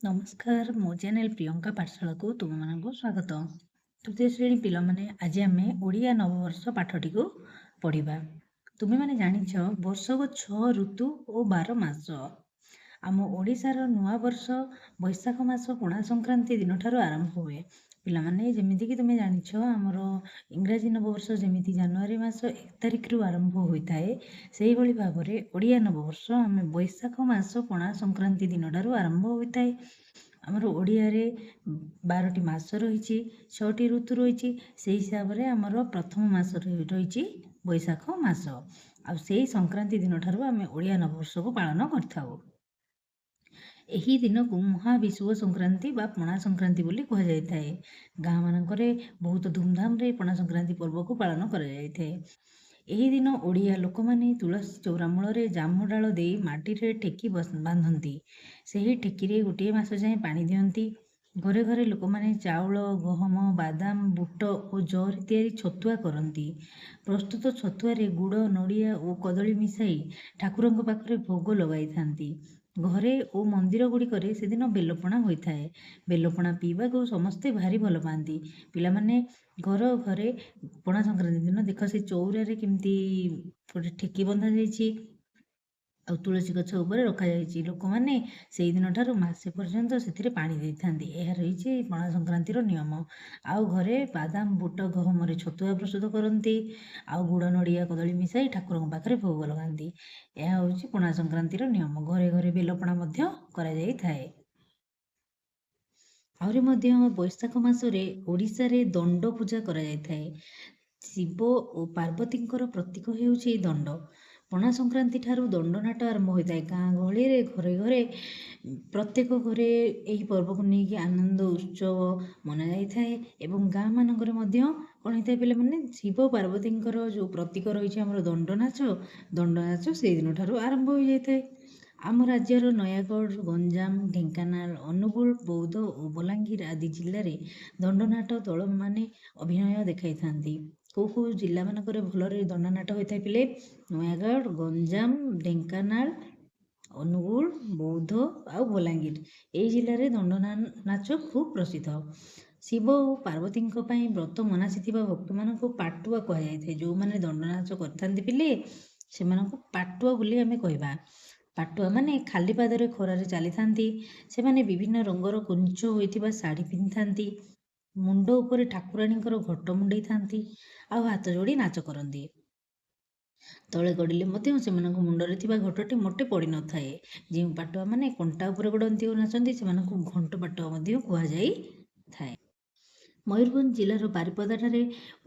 ନମସ୍କାର, ମୋ ଚ୍ୟାନେଲ ପ୍ରିୟଙ୍କା ପାଠଶାଳାକୁ ତୁମମାନଙ୍କୁ ସ୍ୱାଗତ। ତୃତୀୟ ଶ୍ରେଣୀ ପିଲାମାନେ, ଆଜି ଆମେ ଓଡ଼ିଆ ନବବର୍ଷ ପାଠଟିକୁ ପଢ଼ିବା। ତୁମେମାନେ ଜାଣିଛ ବର୍ଷକ 6 ଋତୁ ଓ 12 ମାସ। ଆମ ଓଡ଼ିଶାର ନୂଆବର୍ଷ ବୈଶାଖ ମାସ ପଣା ସଂକ୍ରାନ୍ତି ଦିନଠାରୁ ଆରମ୍ଭ ହୁଏ। ପିଲାମାନେ, ଯେମିତିକି ତୁମେ ଜାଣିଛ ଆମର ଇଂରାଜୀ ନବବର୍ଷ ଯେମିତି ଜାନୁଆରୀ ମାସ 1 ତାରିଖରୁ ଆରମ୍ଭ ହୋଇଥାଏ, ସେହିଭଳି ଭାବରେ ଓଡ଼ିଆ ନବବର୍ଷ ଆମେ ବୈଶାଖ ମାସ ପଣା ସଂକ୍ରାନ୍ତି ଦିନଠାରୁ ଆରମ୍ଭ ହୋଇଥାଏ। ଆମର ଓଡ଼ିଆରେ 12ଟି ମାସ ରହିଛି, 6ଟି ଋତୁ ରହିଛି। ସେହି ହିସାବରେ ଆମର ପ୍ରଥମ ମାସ ରହିଛି ବୈଶାଖ ମାସ। ଆଉ ସେଇ ସଂକ୍ରାନ୍ତି ଦିନଠାରୁ ଆମେ ଓଡ଼ିଆ ନବବର୍ଷକୁ ପାଳନ କରିଥାଉ। ଏହି ଦିନକୁ ମହାବିଷୁବ ସଂକ୍ରାନ୍ତି ବା ପଣା ସଂକ୍ରାନ୍ତି ବୋଲି କୁହାଯାଇଥାଏ। ଗାଁ ମାନଙ୍କରେ ବହୁତ ଧୁମଧାମରେ ପଣା ସଂକ୍ରାନ୍ତି ପର୍ବକୁ ପାଳନ କରାଯାଇଥାଏ। ଏହି ଦିନ ଓଡ଼ିଆ ଲୋକମାନେ ତୁଳସୀ ଚଉରା ମୂଳରେ ଜାମୁ ଡାଳ ଦେଇ ମାଟିରେ ଠେକି ବାନ୍ଧନ୍ତି। ସେହି ଠେକିରେ ଗୋଟିଏ ମାସ ଯାଏଁ ପାଣି ଦିଅନ୍ତି। ଘରେ ଘରେ ଲୋକମାନେ ଚାଉଳ, ଗହମ, ବାଦାମ, ବୁଟ ଓ ଜରି ତିଆରି ଛତୁଆ କରନ୍ତି। ପ୍ରସ୍ତୁତ ଛତୁଆରେ ଗୁଡ଼, ନଡ଼ିଆ ଓ କଦଳୀ ମିଶାଇ ଠାକୁରଙ୍କ ପାଖରେ ଭୋଗ ଲଗାଇଥାନ୍ତି। ଘରେ ଓ ମନ୍ଦିର ଗୁଡ଼ିକରେ ସେଦିନ ବେଲପଣା ହୋଇଥାଏ। ବେଲପଣା ପିଇବାକୁ ସମସ୍ତେ ଭାରି ଭଲ ପାଆନ୍ତି। ପିଲାମାନେ, ଘରେ ପଣା ସଂକ୍ରାନ୍ତି ଦିନ ଦେଖ ସେ ଚଉରାରେ କେମିତି ଗୋଟେ ଠେକି ବନ୍ଧା ଯାଇଛି ଆଉ ତୁଳସୀ ଗଛ ଉପରେ ରଖାଯାଇଛି। ଲୋକମାନେ ସେଇଦିନ ଠାରୁ ମାସେ ପର୍ଯ୍ୟନ୍ତ ସେଥିରେ ପାଣି ଦେଇଥାନ୍ତି। ଏହା ରହିଛି ପଣା ସଂକ୍ରାନ୍ତିର ନିୟମ। ଆଉ ଘରେ ବାଦାମ, ବୁଟ, ଗହମରେ ଛତୁଆ ପ୍ରସ୍ତୁତ କରନ୍ତି। ଆଉ ଗୁଡ଼, ନଡ଼ିଆ, କଦଳୀ ମିଶାଇ ଠାକୁରଙ୍କ ପାଖରେ ଭୋଗ ଲଗାନ୍ତି। ଏହା ହେଉଛି ପଣା ସଂକ୍ରାନ୍ତିର ନିୟମ। ଘରେ ଘରେ ବେଲପଣା ମଧ୍ୟ କରାଯାଇଥାଏ। ଆହୁରି ମଧ୍ୟ ବୈଶାଖ ମାସରେ ଓଡ଼ିଶାରେ ଦଣ୍ଡ ପୂଜା କରାଯାଇଥାଏ। ଶିବ ଓ ପାର୍ବତୀଙ୍କର ପ୍ରତୀକ ହେଉଛି ଦଣ୍ଡ। ପଣା ସଂକ୍ରାନ୍ତି ଠାରୁ ଦଣ୍ଡନାଟ ଆରମ୍ଭ ହୋଇଥାଏ। ଗାଁ ଗହଳିରେ ଘରେ ଘରେ ପ୍ରତ୍ୟେକ ଘରେ ଏହି ପର୍ବକୁ ନେଇକି ଆନନ୍ଦ ଉତ୍ସବ ମନାଯାଇଥାଏ। ଏବଂ ଗାଁ ମାନଙ୍କରେ ମଧ୍ୟ କ'ଣ ହେଇଥାଏ ପିଲାମାନେ, ଶିବ ପାର୍ବତୀଙ୍କର ଯେଉଁ ପ୍ରତୀକ ରହିଛି ଆମର ଦଣ୍ଡନାଚ ସେଇଦିନ ଠାରୁ ଆରମ୍ଭ ହୋଇଯାଇଥାଏ। ଆମ ରାଜ୍ୟର ନୟାଗଡ଼, ଗଞ୍ଜାମ, ଢେଙ୍କାନାଳ, ଅନୁଗୁଳ, ବୌଦ୍ଧ ଓ ବଲାଙ୍ଗୀର ଆଦି ଜିଲ୍ଲାରେ ଦଣ୍ଡନାଟ ଦଳମାନେ ଅଭିନୟ ଦେଖାଇଥାନ୍ତି। କେଉଁ କେଉଁ ଜିଲ୍ଲାମାନଙ୍କରେ ଭଲରେ ଦଣ୍ଡନାଟ ହୋଇଥାଏ ପିଲେ? ନୟାଗଡ଼, ଗଞ୍ଜାମ, ଢେଙ୍କାନାଳ, ଅନୁଗୁଳ, ବୌଦ୍ଧ ଆଉ ବଲାଙ୍ଗୀର, ଏହି ଜିଲ୍ଲାରେ ଦଣ୍ଡନାଚ ଖୁବ୍ ପ୍ରସିଦ୍ଧ। ଶିବ ଓ ପାର୍ବତୀଙ୍କ ପାଇଁ ବ୍ରତ ମନାସିଥିବା ଭକ୍ତମାନଙ୍କୁ ପାଟୁଆ କୁହାଯାଇଥାଏ। ଯେଉଁମାନେ ଦଣ୍ଡନାଚ କରିଥାନ୍ତି ପିଲେ, ସେମାନଙ୍କୁ ପାଟୁଆ ବୋଲି ଆମେ କହିବା। ପାଟୁଆ ମାନେ ଖାଲି ପାଦରେ ଖରାରେ ଚାଲିଥାନ୍ତି। ସେମାନେ ବିଭିନ୍ନ ରଙ୍ଗର କୁଞ୍ଚ ହୋଇଥିବା ଶାଢ଼ୀ ପିନ୍ଧିଥାନ୍ତି। ମୁଣ୍ଡ ଉପରେ ଠାକୁରାଣୀଙ୍କର ଘଟ ମୁଣ୍ଡେଇଥାନ୍ତି ଆଉ ହାତ ଯୋଡ଼ି ନାଚ କରନ୍ତି। ତଳେ ଗଡ଼ିଲେ ମଧ୍ୟ ସେମାନଙ୍କ ମୁଣ୍ଡରେ ଥିବା ଘଟଟି ମୋଟେ ପଡ଼ିନଥାଏ। ଯେଉଁ ପାଟୁଆ ମାନେ କଣ୍ଟା ଉପରେ ଗଡ଼ନ୍ତି ଓ ନାଚନ୍ତି, ସେମାନଙ୍କୁ ଘଣ୍ଟ ପାଟୁଆ ମଧ୍ୟ କୁହାଯାଇଥାଏ। ମୟୂରଭଞ୍ଜ ଜିଲ୍ଲାର ବାରିପଦାଠାରେ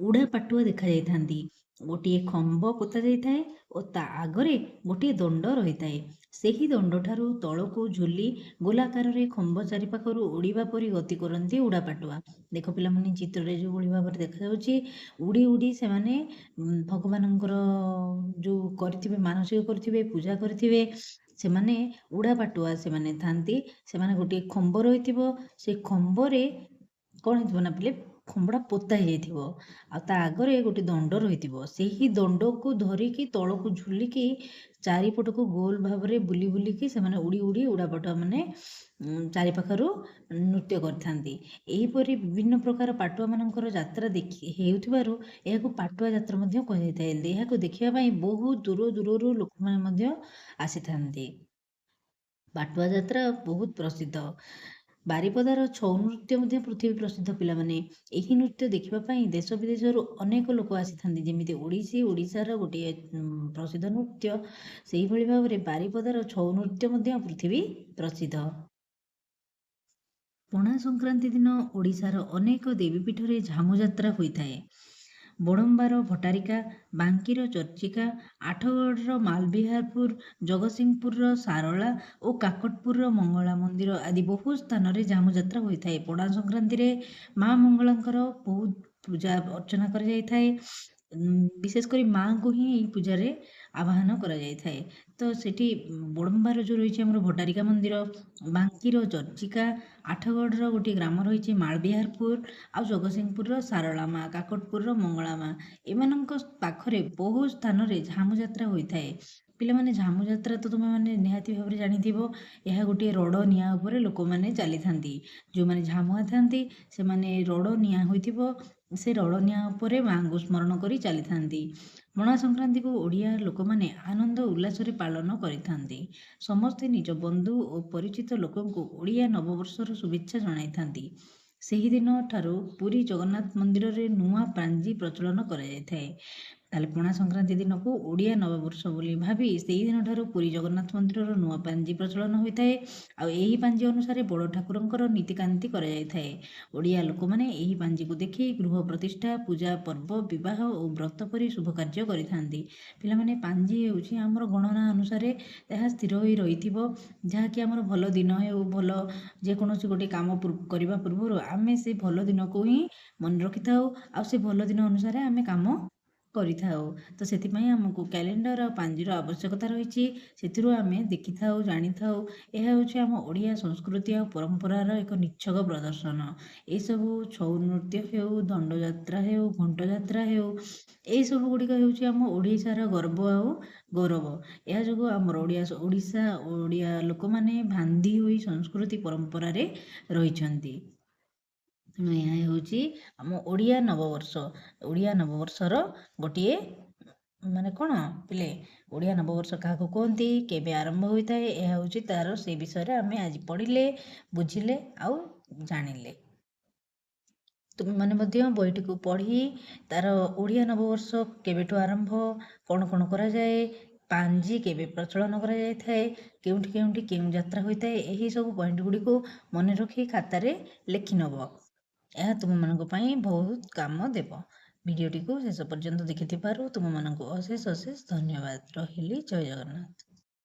ଉଡ଼ା ପାଟୁଆ ଦେଖାଯାଇଥାନ୍ତି। ଗୋଟିଏ ଖମ୍ବ ପୋତା ଯାଇଥାଏ ଓ ତା ଆଗରେ ଗୋଟିଏ ଦଣ୍ଡ ରହିଥାଏ। ସେହି ଦଣ୍ଡଠାରୁ ତଳକୁ ଝୁଲି ଗୋଲାକାରରେ ଖମ୍ବ ଚାରିପାଖରୁ ଉଡ଼ିବା ପରି ଗତି କରନ୍ତି ଉଡ଼ା ପାଟୁଆ। ଦେଖ ପିଲାମାନେ, ଚିତ୍ରରେ ଯେଉଁଭଳି ଭାବରେ ଦେଖାଯାଉଛି, ଉଡ଼ି ଉଡ଼ି ସେମାନେ ଭଗବାନଙ୍କର ଯେଉଁ କରିଥିବେ, ମାନସିକ କରିଥିବେ, ପୂଜା କରିଥିବେ, ସେମାନେ ଉଡ଼ା ପାଟୁଆ ସେମାନେ ଥାନ୍ତି। ସେମାନେ ଗୋଟିଏ ଖମ୍ବ ରହିଥିବ, ସେ ଖମ୍ବରେ କ'ଣ ହେଇଥିବ ନା ପିଲେ, ଖମ୍ବଟା ପୋତା ହେଇଯାଇଥିବ ଆଉ ତା ଆଗରେ ଗୋଟେ ଦଣ୍ଡ ରହିଥିବ। ସେହି ଦଣ୍ଡକୁ ଧରିକି ତଳକୁ ଝୁଲିକି ଚାରିପଟକୁ ଗୋଲ ଭାବରେ ବୁଲି ବୁଲିକି ସେମାନେ ଉଡ଼ି ଉଡ଼ି ଉଡ଼ା ପାଟୁଆ ମାନେ ଚାରିପାଖରୁ ନୃତ୍ୟ କରିଥାନ୍ତି। ଏହିପରି ବିଭିନ୍ନ ପ୍ରକାର ପାଟୁଆମାନଙ୍କର ଯାତ୍ରା ହେଉଥିବାରୁ ଏହାକୁ ପାଟୁଆ ଯାତ୍ରା ମଧ୍ୟ କୁହାଯାଇଥାଏ। ଏହାକୁ ଦେଖିବା ପାଇଁ ବହୁ ଦୂର ଦୂରରୁ ଲୋକମାନେ ମଧ୍ୟ ଆସିଥାନ୍ତି। ପାଟୁଆ ଯାତ୍ରା ବହୁତ ପ୍ରସିଦ୍ଧ। ବାରିପଦାର ଛଉ ନୃତ୍ୟ ମଧ୍ୟ ପୃଥିବୀ ପ୍ରସିଦ୍ଧ ପିଲାମାନେ। ଏହି ନୃତ୍ୟ ଦେଖିବା ପାଇଁ ଦେଶ ବିଦେଶରୁ ଅନେକ ଲୋକ ଆସିଥାନ୍ତି। ଯେମିତି ଓଡ଼ିଶାର ଗୋଟିଏ ପ୍ରସିଦ୍ଧ ନୃତ୍ୟ, ସେହିଭଳି ଭାବରେ ବାରିପଦାର ଛଉ ନୃତ୍ୟ ମଧ୍ୟ ପୃଥିବୀ ପ୍ରସିଦ୍ଧ। ପଣା ସଂକ୍ରାନ୍ତି ଦିନ ଓଡ଼ିଶାର ଅନେକ ଦେବୀପୀଠରେ ଝାମୁ ଯାତ୍ରା ହୋଇଥାଏ। ବଡ଼ମ୍ବାର ଭଟ୍ଟାରିକା, ବାଙ୍କିର ଚର୍ଚ୍ଚିକା, ଆଠଗଡ଼ର ମାଲବିହାରପୁର, ଜଗତସିଂହପୁରର ସାରଳା ଓ କାକଟପୁରର ମଙ୍ଗଳା ମନ୍ଦିର ଆଦି ବହୁ ସ୍ଥାନରେ ଝାମୁ ଯାତ୍ରା ହୋଇଥାଏ। ପଣା ସଂକ୍ରାନ୍ତିରେ ମା ମଙ୍ଗଳାଙ୍କର ବହୁତ ପୂଜା ଅର୍ଚ୍ଚନା କରାଯାଇଥାଏ। ବିଶେଷ କରି ମାଙ୍କୁ ହିଁ ଏହି ପୂଜାରେ ଆବାହନ କରାଯାଇଥାଏ। ତ ସେଠି ବଡ଼ମ୍ବାର ଯେଉଁ ରହିଛି ଆମର ଭଟ୍ଟାରିକା ମନ୍ଦିର, ବାଙ୍କିର ଚର୍ଚ୍ଚିକା, ଆଠଗଡ଼ର ଗୋଟିଏ ଗ୍ରାମ ରହିଛି ମାଳବିହାରପୁର, ଆଉ ଜଗତସିଂହପୁରର ସାରଳା ମା, କାକଟପୁରର ମଙ୍ଗଳା ମା, ଏମାନଙ୍କ ପାଖରେ ବହୁ ସ୍ଥାନରେ ଝାମୁ ଯାତ୍ରା ହୋଇଥାଏ। ପିଲାମାନେ ଝାମୁ ଯାତ୍ରା ତ ତୁମେମାନେ ନିହାତି ଭାବରେ ଜାଣିଥିବ। ଏହା ଗୋଟିଏ ରଡ଼ ନିଆଁ ଉପରେ ଲୋକମାନେ ଚାଲିଥାନ୍ତି। ଯେଉଁମାନେ ଝାମୁଆ ଥାନ୍ତି ସେମାନେ ରଡ଼ ନିଆଁ ହୋଇଥିବ ସେ ରଡ଼ ନିଆଁ ଉପରେ ମାଆଙ୍କୁ ସ୍ମରଣ କରି ଚାଲିଥାନ୍ତି। ପଣା ସଂକ୍ରାନ୍ତିକୁ ଓଡ଼ିଆ ଲୋକମାନେ ଆନନ୍ଦ ଉଲ୍ଲାସରେ ପାଳନ କରିଥାନ୍ତି। ସମସ୍ତେ ନିଜ ବନ୍ଧୁ ଓ ପରିଚିତ ଲୋକଙ୍କୁ ଓଡ଼ିଆ ନବବର୍ଷର ଶୁଭେଚ୍ଛା ଜଣାଇଥାନ୍ତି। ସେହିଦିନ ଠାରୁ ପୁରୀ ଜଗନ୍ନାଥ ମନ୍ଦିରରେ ନୂଆ ପାଞ୍ଜି ପ୍ରଚଳନ କରାଯାଇଥାଏ। ତାହେଲେ ପଣା ସଂକ୍ରାନ୍ତି ଦିନକୁ ଓଡ଼ିଆ ନବବର୍ଷ ବୋଲି ଭାବି ସେହିଦିନ ଠାରୁ ପୁରୀ ଜଗନ୍ନାଥ ମନ୍ଦିରର ନୂଆ ପାଞ୍ଜି ପ୍ରଚଳନ ହୋଇଥାଏ। ଆଉ ଏହି ପାଞ୍ଜି ଅନୁସାରେ ବଡ଼ ଠାକୁରଙ୍କର ନୀତିକାନ୍ତି କରାଯାଇଥାଏ। ଓଡ଼ିଆ ଲୋକମାନେ ଏହି ପାଞ୍ଜିକୁ ଦେଖି ଗୃହ ପ୍ରତିଷ୍ଠା, ପୂଜା ପର୍ବ, ବିବାହ ଓ ବ୍ରତ ପରି ଶୁଭ କାର୍ଯ୍ୟ କରିଥାନ୍ତି। ପିଲାମାନେ ପାଞ୍ଜି ହେଉଛି ଆମର ଗଣନା ଅନୁସାରେ ଏହା ସ୍ଥିର ହୋଇ ରହିଥିବ, ଯାହାକି ଆମର ଭଲ ଦିନ ହେଉ, ଭଲ ଯେକୌଣସି ଗୋଟେ କାମ କରିବା ପୂର୍ବରୁ ଆମେ ସେ ଭଲ ଦିନକୁ ହିଁ ମନେ ରଖିଥାଉ ଆଉ ସେ ଭଲ ଦିନ ଅନୁସାରେ ଆମେ କାମ କରିଥାଉ। ତ ସେଥିପାଇଁ ଆମକୁ କ୍ୟାଲେଣ୍ଡର ଆଉ ପାଞ୍ଜିର ଆବଶ୍ୟକତା ରହିଛି। ସେଥିରୁ ଆମେ ଦେଖିଥାଉ, ଜାଣିଥାଉ। ଏହା ହେଉଛି ଆମ ଓଡ଼ିଆ ସଂସ୍କୃତି ଆଉ ପରମ୍ପରାର ଏକ ନିଚ୍ଛକ ପ୍ରଦର୍ଶନ। ଏସବୁ ଛଉ ନୃତ୍ୟ ହେଉ, ଦଣ୍ଡଯାତ୍ରା ହେଉ, ଘଣ୍ଟ ଯାତ୍ରା ହେଉ, ଏଇସବୁ ଗୁଡ଼ିକ ହେଉଛି ଆମ ଓଡ଼ିଶାର ଗର୍ବ ଆଉ ଗୌରବ। ଏହା ଯୋଗୁଁ ଆମର ଓଡ଼ିଶା ଓଡ଼ିଆ ଲୋକମାନେ ବାନ୍ଧି ହୋଇ ସଂସ୍କୃତି ପରମ୍ପରାରେ ରହିଛନ୍ତି। ତେଣୁ ଏହା ହେଉଛି ଆମ ଓଡ଼ିଆ ନବବର୍ଷ। ଓଡ଼ିଆ ନବବର୍ଷର ଗୋଟିଏ ମାନେ କ'ଣ ପିଲେ, ଓଡ଼ିଆ ନବବର୍ଷ କାହାକୁ କୁହନ୍ତି, କେବେ ଆରମ୍ଭ ହୋଇଥାଏ, ଏହା ହେଉଛି ତା'ର ସେ ବିଷୟରେ ଆମେ ଆଜି ପଢ଼ିଲେ, ବୁଝିଲେ ଆଉ ଜାଣିଲେ। ତୁମେମାନେ ମଧ୍ୟ ବହିଟିକୁ ପଢ଼ି ତା'ର ଓଡ଼ିଆ ନବବର୍ଷ କେବେଠୁ ଆରମ୍ଭ, କ'ଣ କ'ଣ କରାଯାଏ, ପାଞ୍ଜି କେବେ ପ୍ରଚଳନ କରାଯାଇଥାଏ, କେଉଁଠି କେଉଁଠି କେଉଁ ଯାତ୍ରା ହୋଇଥାଏ, ଏହି ସବୁ ପଏଣ୍ଟ ଗୁଡ଼ିକୁ ମନେ ରଖି ଖାତାରେ ଲେଖିନେବ। ଏହା ତୁମମାନଙ୍କ ପାଇଁ ବହୁତ କାମ ଦେବ। ଭିଡ଼ିଓଟିକୁ ଶେଷ ପର୍ଯ୍ୟନ୍ତ ଦେଖିଥିବାରୁ ତୁମମାନଙ୍କୁ ଅଶେଷ ଅଶେଷ ଧନ୍ୟବାଦ। ରହିଲି, ଜୟ ଜଗନ୍ନାଥ।